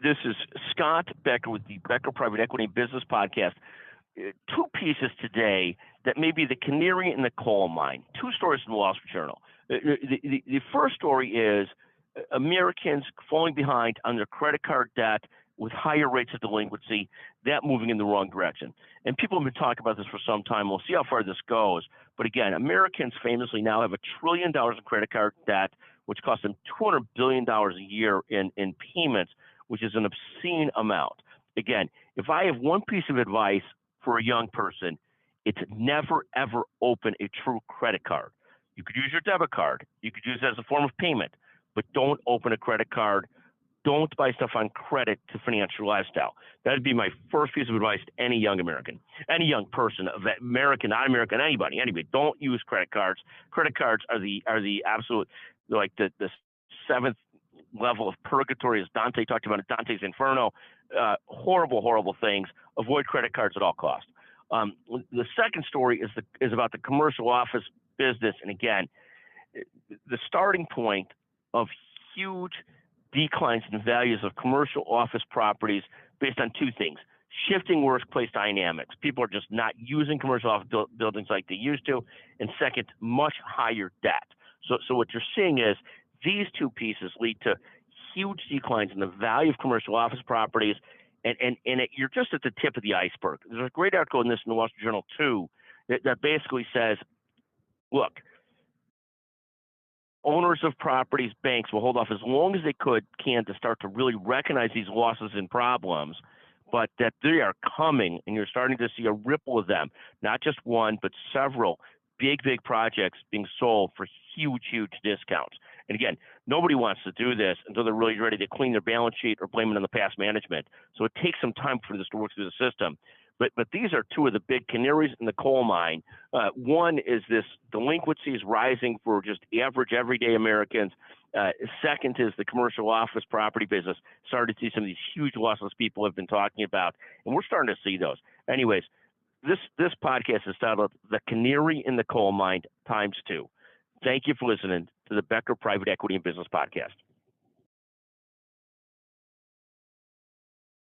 This is Scott Becker with the Becker Private Equity Business Podcast. Two pieces today that may be the canary in the coal mine. Two stories in the Wall Street Journal. The first story is Americans falling behind on their credit card debt with higher rates of delinquency, that moving in the wrong direction. And people have been talking about this for some time. We'll see how far this goes. But again, Americans famously now have $1 trillion in credit card debt, which costs them $200 billion a year in payments, which is an obscene amount. Again, if I have one piece of advice for a young person, it's never, ever open a true credit card. You could use your debit card. You could use it as a form of payment, but don't open a credit card. Don't buy stuff on credit to finance your lifestyle. That'd be my first piece of advice to any young American, any young person, American, not American, anybody. Don't use credit cards. Credit cards are the absolute, like the seventh level of purgatory, as Dante talked about in Dante's Inferno. Horrible, horrible things. Avoid credit cards at all costs. The second story is about the commercial office business, and again, the starting point of huge declines in values of commercial office properties based on two things: shifting workplace dynamics. People are just not using commercial office buildings like they used to, and second, much higher debt. So what you're seeing is these two pieces lead to huge declines in the value of commercial office properties, and you're just at the tip of the iceberg. There's a great article in this in the Wall Street Journal too that basically says, look, owners of properties, banks will hold off as long as they can to start to really recognize these losses and problems, but that they are coming, and you're starting to see a ripple of them, not just one, but several big projects being sold for huge discounts. And again, nobody wants to do this until they're really ready to clean their balance sheet or blame it on the past management. So it takes some time for this to work through the system. But these are two of the big canaries in the coal mine. One is this delinquency is rising for just average everyday Americans. Second is the commercial office property business. Started to see some of these huge losses people have been talking about, and we're starting to see those. Anyways, this podcast is titled "The Canary in the Coal Mine ×2." Thank you for listening to the Becker Private Equity and Business Podcast.